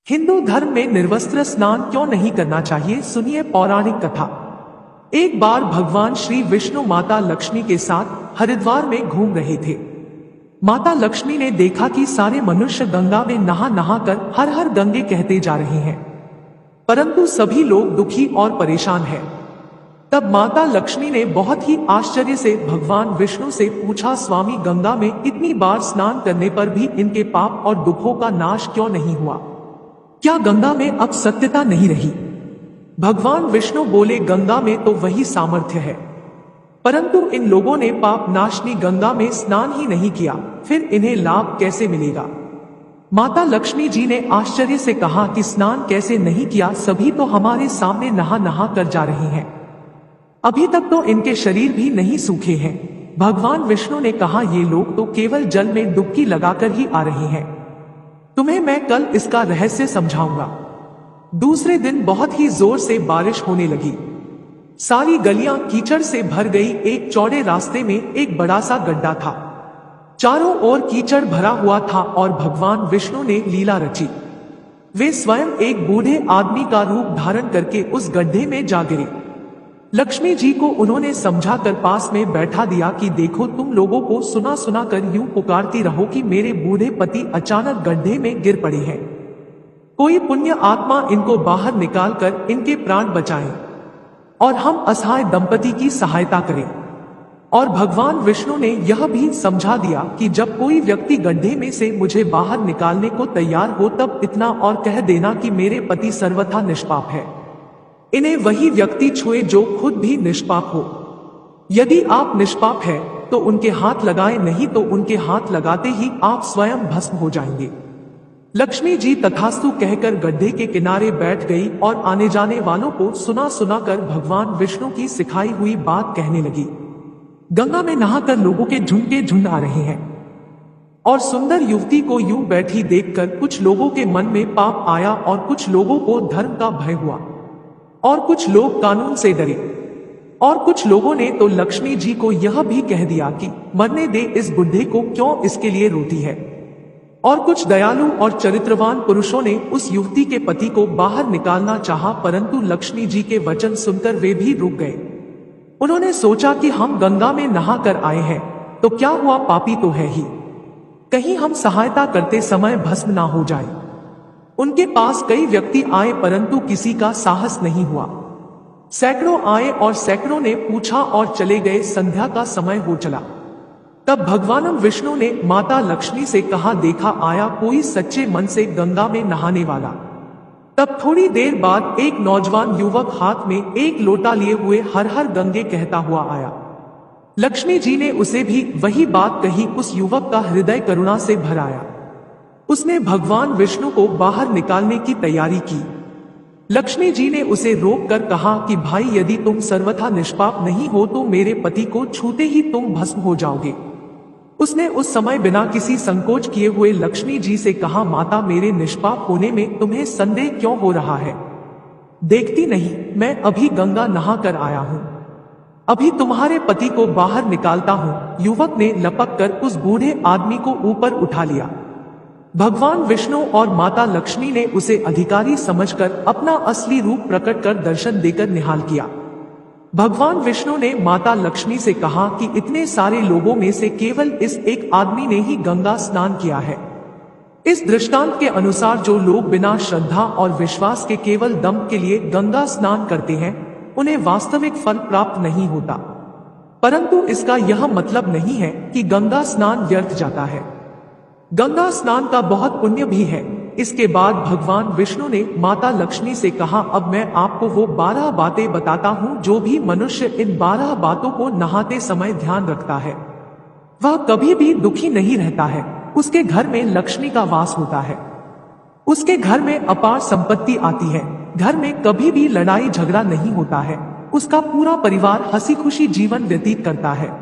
हिंदू धर्म में निर्वस्त्र स्नान क्यों नहीं करना चाहिए, सुनिए पौराणिक कथा। एक बार भगवान श्री विष्णु माता लक्ष्मी के साथ हरिद्वार में घूम रहे थे। माता लक्ष्मी ने देखा कि सारे मनुष्य गंगा में नहा नहा कर हर हर गंगे कहते जा रहे हैं, परंतु सभी लोग दुखी और परेशान हैं। तब माता लक्ष्मी ने बहुत ही आश्चर्य से भगवान विष्णु से पूछा, स्वामी, गंगा में इतनी बार स्नान करने पर भी इनके पाप और दुखों का नाश क्यों नहीं हुआ? क्या गंगा में अब सत्यता नहीं रही? भगवान विष्णु बोले, गंगा में तो वही सामर्थ्य है, परंतु इन लोगों ने पाप नाशनी गंगा में स्नान ही नहीं किया, फिर इन्हें लाभ कैसे मिलेगा? माता लक्ष्मी जी ने आश्चर्य से कहा कि स्नान कैसे नहीं किया, सभी तो हमारे सामने नहा नहा कर जा रहे हैं, अभी तक तो इनके शरीर भी नहीं सूखे हैं। भगवान विष्णु ने कहा, ये लोग तो केवल जल में डुबकी लगाकर ही आ रहे हैं, तुम्हें मैं कल इसका रहस्य समझाऊंगा। दूसरे दिन बहुत ही जोर से बारिश होने लगी, सारी गलियां कीचड़ से भर गई। एक चौड़े रास्ते में एक बड़ा सा गड्ढा था, चारों ओर कीचड़ भरा हुआ था और भगवान विष्णु ने लीला रची। वे स्वयं एक बूढ़े आदमी का रूप धारण करके उस गड्ढे में जा गिरे। लक्ष्मी जी को उन्होंने समझा कर पास में बैठा दिया कि देखो, तुम लोगों को सुना सुना कर यूं पुकारती रहो कि मेरे बूढ़े पति अचानक गड्ढे में गिर पड़े हैं, कोई पुण्य आत्मा इनको बाहर निकाल कर इनके प्राण बचाए और हम असहाय दंपति की सहायता करें। और भगवान विष्णु ने यह भी समझा दिया कि जब कोई व्यक्ति गड्ढे में से मुझे बाहर निकालने को तैयार हो, तब इतना और कह देना कि मेरे पति सर्वथा निष्पाप है, इन्हें वही व्यक्ति छुए जो खुद भी निष्पाप हो। यदि आप निष्पाप हैं तो उनके हाथ लगाएं, नहीं तो उनके हाथ लगाते ही आप स्वयं भस्म हो जाएंगे। लक्ष्मी जी तथास्तु कहकर गड्ढे के किनारे बैठ गई और आने जाने वालों को सुना सुना कर भगवान विष्णु की सिखाई हुई बात कहने लगी। गंगा में नहाकर लोगों के झुंड के झुंड आ रहे हैं और सुंदर युवती को यूं बैठी देखकर कुछ लोगों के मन में पाप आया और कुछ लोगों को धर्म का भय हुआ और कुछ लोग कानून से डरे और कुछ लोगों ने तो लक्ष्मी जी को यह भी कह दिया कि मरने दे इस बुढ़े को, क्यों इसके लिए रोती है। और कुछ दयालु और चरित्रवान पुरुषों ने उस युवती के पति को बाहर निकालना चाहा, परंतु लक्ष्मी जी के वचन सुनकर वे भी रुक गए। उन्होंने सोचा कि हम गंगा में नहा कर आए हैं तो क्या हुआ, पापी तो है ही, कहीं हम सहायता करते समय भस्म ना हो जाए। उनके पास कई व्यक्ति आए, परंतु किसी का साहस नहीं हुआ। सैकड़ों आए और सैकड़ों ने पूछा और चले गए। संध्या का समय हो चला। तब भगवान विष्णु ने माता लक्ष्मी से कहा, देखा, आया कोई सच्चे मन से गंगा में नहाने वाला। तब थोड़ी देर बाद एक नौजवान युवक हाथ में एक लोटा लिए हुए हर हर गंगे कहता हुआ आया। लक्ष्मी जी ने उसे भी वही बात कही। उस युवक का हृदय करुणा से भर आया। उसने भगवान विष्णु को बाहर निकालने की तैयारी की। लक्ष्मी जी ने उसे रोक कर कहा कि भाई, यदि तुम सर्वथा निष्पाप नहीं हो तो मेरे पति को छूते ही तुम भस्म हो जाओगे। उसने उस समय बिना किसी संकोच किए हुए लक्ष्मी जी से कहा, माता, मेरे निष्पाप होने में तुम्हें संदेह क्यों हो रहा है? देखती नहीं, मैं अभी गंगा नहा कर आया हूं, अभी तुम्हारे पति को बाहर निकालता हूं। युवक ने लपक कर उस बूढ़े आदमी को ऊपर उठा लिया। भगवान विष्णु और माता लक्ष्मी ने उसे अधिकारी समझकर अपना असली रूप प्रकट कर दर्शन देकर निहाल किया। भगवान विष्णु ने माता लक्ष्मी से कहा कि इतने सारे लोगों में से केवल इस एक आदमी ने ही गंगा स्नान किया है। इस दृष्टांत के अनुसार जो लोग बिना श्रद्धा और विश्वास के केवल दम के लिए गंगा स्नान करते हैं, उन्हें वास्तविक फल प्राप्त नहीं होता। परंतु इसका यह मतलब नहीं है कि गंगा स्नान व्यर्थ जाता है। गंगा स्नान का बहुत पुण्य भी है। इसके बाद भगवान विष्णु ने माता लक्ष्मी से कहा, अब मैं आपको वो 12 बातें बताता हूँ, जो भी मनुष्य इन 12 बातों को नहाते समय ध्यान रखता है, वह कभी भी दुखी नहीं रहता है। उसके घर में लक्ष्मी का वास होता है, उसके घर में अपार संपत्ति आती है, घर में कभी भी लड़ाई झगड़ा नहीं होता है, उसका पूरा परिवार हंसी खुशी जीवन व्यतीत करता है।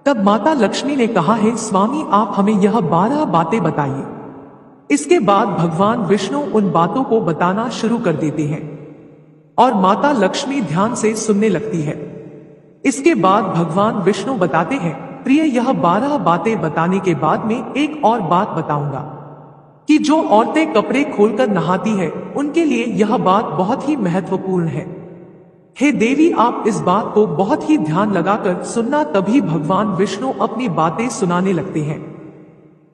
तब माता लक्ष्मी ने कहा, है स्वामी, आप हमें यह 12 बातें बताइए। इसके बाद भगवान विष्णु उन बातों को बताना शुरू कर देते हैं और माता लक्ष्मी ध्यान से सुनने लगती है। इसके बाद भगवान विष्णु बताते हैं, प्रिय, यह 12 बातें बताने के बाद में एक और बात बताऊंगा। कि जो औरतें कपड़े खोलकर नहाती है उनके लिए यह बात बहुत ही महत्वपूर्ण है। हे देवी, आप इस बात को बहुत ही ध्यान लगाकर सुनना, तभी भगवान विष्णु अपनी बातें सुनाने लगते हैं।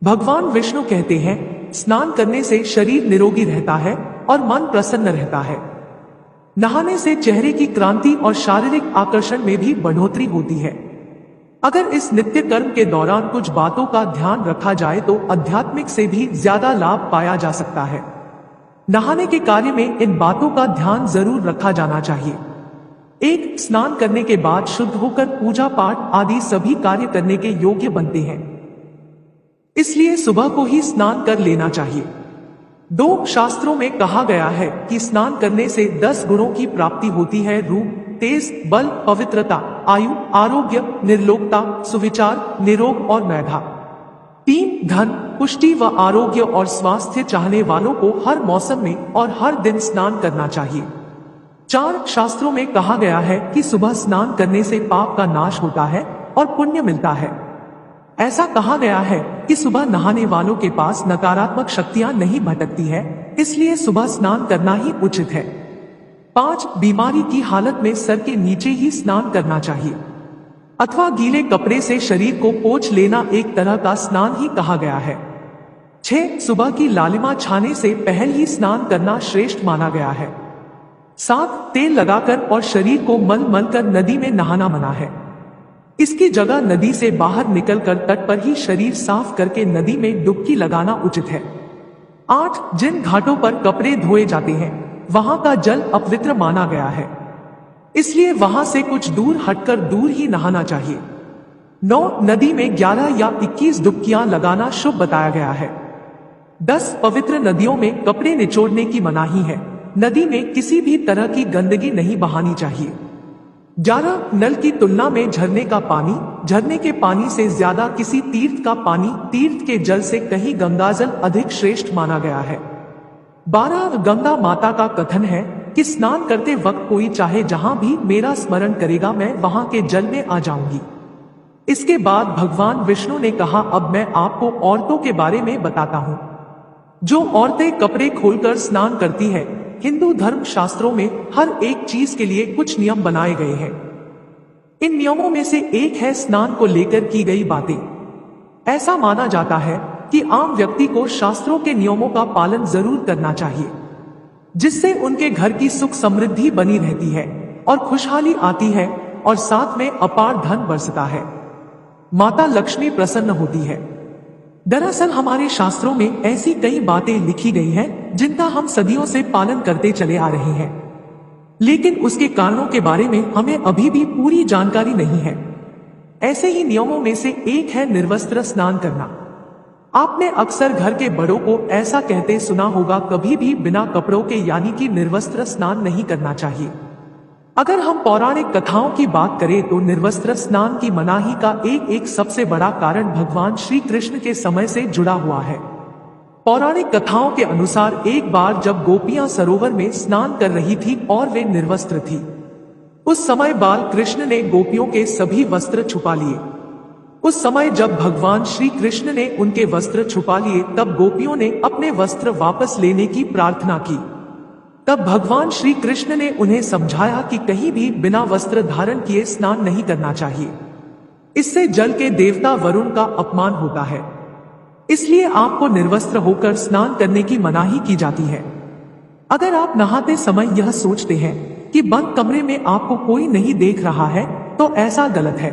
भगवान विष्णु कहते हैं, स्नान करने से शरीर निरोगी रहता है और मन प्रसन्न रहता है। नहाने से चेहरे की क्रांति और शारीरिक आकर्षण में भी बढ़ोतरी होती है। अगर इस नित्य कर्म के दौरान कुछ बातों का ध्यान रखा जाए तो आध्यात्मिक से भी ज्यादा लाभ पाया जा सकता है। नहाने के कार्य में इन बातों का ध्यान जरूर रखा जाना चाहिए। एक, स्नान करने के बाद शुद्ध होकर पूजा पाठ आदि सभी कार्य करने के योग्य बनते हैं, इसलिए सुबह को ही स्नान कर लेना चाहिए। 2, शास्त्रों में कहा गया है कि स्नान करने से 10 गुणों की प्राप्ति होती है: रूप, तेज, बल, पवित्रता, आयु, आरोग्य, निर्लोकता, सुविचार, निरोग और मेधा। 3, धन, पुष्टि व आरोग्य और स्वास्थ्य चाहने वालों को हर मौसम में और हर दिन स्नान करना चाहिए। 4, शास्त्रों में कहा गया है कि सुबह स्नान करने से पाप का नाश होता है और पुण्य मिलता है। ऐसा कहा गया है कि सुबह नहाने वालों के पास नकारात्मक शक्तियां नहीं भटकती है, इसलिए सुबह स्नान करना ही उचित है। 5, बीमारी की हालत में सर के नीचे ही स्नान करना चाहिए अथवा गीले कपड़े से शरीर को पोंछ लेना एक तरह का स्नान ही कहा गया है। 6, सुबह की लालिमा छाने से पहले ही स्नान करना श्रेष्ठ माना गया है। 7, तेल लगाकर और शरीर को मल कर नदी में नहाना मना है। इसकी जगह नदी से बाहर निकलकर तट पर ही शरीर साफ करके नदी में डुबकी लगाना उचित है। 8, जिन घाटों पर कपड़े धोए जाते हैं वहां का जल अपवित्र माना गया है, इसलिए वहां से कुछ दूर हटकर दूर ही नहाना चाहिए। 9, नदी में 11 या 21 डुबकियां लगाना शुभ बताया गया है। 10, पवित्र नदियों में कपड़े निचोड़ने की मनाही है। नदी में किसी भी तरह की गंदगी नहीं बहानी चाहिए। 11, नल की तुलना में झरने का पानी, झरने के पानी से ज्यादा किसी तीर्थ का पानी, तीर्थ के जल से कहीं गंगाजल अधिक श्रेष्ठ माना गया है। 12, गंगा माता का कथन है कि स्नान करते वक्त कोई चाहे जहां भी मेरा स्मरण करेगा मैं वहां के जल में आ जाऊंगी। इसके बाद भगवान विष्णु ने कहा, अब मैं आपको औरतों के बारे में बताता हूं। जो औरतें कपड़े खोलकर स्नान करती है, हिंदू धर्म शास्त्रों में हर एक चीज के लिए कुछ नियम बनाए गए हैं। इन नियमों में से एक है स्नान को लेकर की गई बातें। ऐसा माना जाता है कि आम व्यक्ति को शास्त्रों के नियमों का पालन जरूर करना चाहिए, जिससे उनके घर की सुख समृद्धि बनी रहती है और खुशहाली आती है और साथ में अपार धन बरसता है। माता लक्ष्मी प्रसन्न होती है। दरअसल हमारे शास्त्रों में ऐसी कई बातें लिखी गई हैं जिनका हम सदियों से पालन करते चले आ रहे हैं, लेकिन उसके कारणों के बारे में हमें अभी भी पूरी जानकारी नहीं है। ऐसे ही नियमों में से एक है निर्वस्त्र स्नान करना। आपने अक्सर घर के बड़ों को ऐसा कहते सुना होगा, कभी भी बिना कपड़ों के यानी कि निर्वस्त्र स्नान नहीं करना चाहिए। अगर हम पौराणिक कथाओं की बात करें तो निर्वस्त्र स्नान की मनाही का एक सबसे बड़ा कारण भगवान श्री कृष्ण के समय से जुड़ा हुआ है। पौराणिक कथाओं के अनुसार एक बार जब गोपियां सरोवर में स्नान कर रही थी और वे निर्वस्त्र थी, उस समय बाल कृष्ण ने गोपियों के सभी वस्त्र छुपा लिए। उस समय जब भगवान श्री कृष्ण ने उनके वस्त्र छुपा लिए तब गोपियों ने अपने वस्त्र वापस लेने की प्रार्थना की। तब भगवान श्री कृष्ण ने उन्हें समझाया कि कहीं भी बिना वस्त्र धारण किए स्नान नहीं करना चाहिए, इससे जल के देवता वरुण का अपमान होता है। इसलिए आपको निर्वस्त्र होकर स्नान करने की मनाही की जाती है। अगर आप नहाते समय यह सोचते हैं कि बंद कमरे में आपको कोई नहीं देख रहा है तो ऐसा गलत है,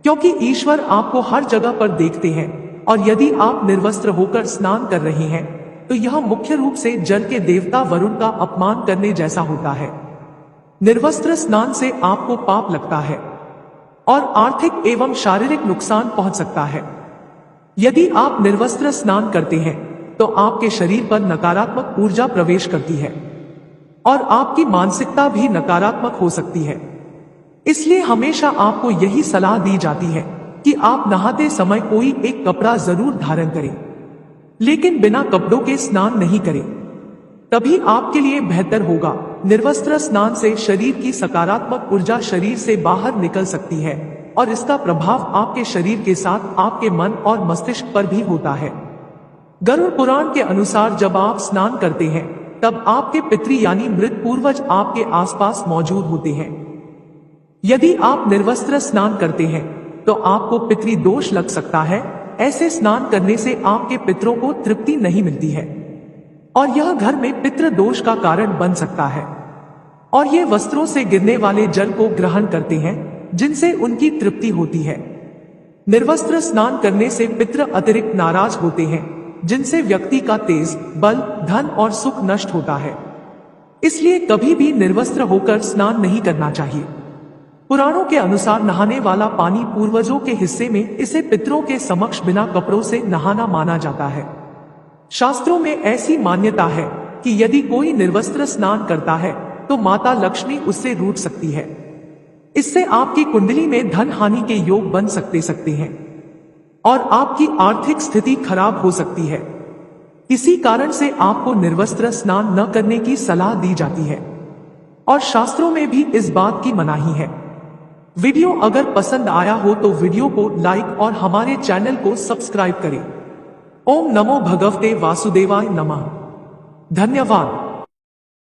क्योंकि ईश्वर आपको हर जगह पर देखते हैं और यदि आप निर्वस्त्र होकर स्नान कर रहे हैं तो यह मुख्य रूप से जल के देवता वरुण का अपमान करने जैसा होता है। निर्वस्त्र स्नान से आपको पाप लगता है और आर्थिक एवं शारीरिक नुकसान पहुंच सकता है। यदि आप निर्वस्त्र स्नान करते हैं तो आपके शरीर पर नकारात्मक ऊर्जा प्रवेश करती है और आपकी मानसिकता भी नकारात्मक हो सकती है। इसलिए हमेशा आपको यही सलाह दी जाती है कि आप नहाते समय कोई एक कपड़ा जरूर धारण करें, लेकिन बिना कपड़ों के स्नान नहीं करें, तभी आपके लिए बेहतर होगा। निर्वस्त्र स्नान से शरीर की सकारात्मक ऊर्जा शरीर से बाहर निकल सकती है और इसका प्रभाव आपके शरीर के साथ आपके मन और मस्तिष्क पर भी होता है। गरुड़ पुराण के अनुसार जब आप स्नान करते हैं तब आपके पितृ यानी मृत पूर्वज आपके आसपास मौजूद होते हैं। यदि आप निर्वस्त्र स्नान करते हैं तो आपको पितृ दोष लग सकता है। ऐसे स्नान करने से आपके पितरों को तृप्ति नहीं मिलती है और यह घर में पितृ दोष का कारण बन सकता है। और ये वस्त्रों से गिरने वाले जल को ग्रहण करते हैं जिनसे उनकी तृप्ति होती है। निर्वस्त्र स्नान करने से पितृ अतिरिक्त नाराज होते हैं जिनसे व्यक्ति का तेज, बल, धन और सुख नष्ट होता है। इसलिए कभी भी निर्वस्त्र होकर स्नान नहीं करना चाहिए। पुराणों के अनुसार नहाने वाला पानी पूर्वजों के हिस्से में इसे पितरों के समक्ष बिना कपड़ों से नहाना माना जाता है। शास्त्रों में ऐसी मान्यता है कि यदि कोई निर्वस्त्र स्नान करता है तो माता लक्ष्मी उससे रूठ सकती है। इससे आपकी कुंडली में धन हानि के योग बन सकते हैं और आपकी आर्थिक स्थिति खराब हो सकती है। इसी कारण से आपको निर्वस्त्र स्नान न करने की सलाह दी जाती है और शास्त्रों में भी इस बात की मनाही है। वीडियो अगर पसंद आया हो तो वीडियो को लाइक और हमारे चैनल को सब्सक्राइब करें। ओम नमो भगवते वासुदेवाय नमः। धन्यवाद।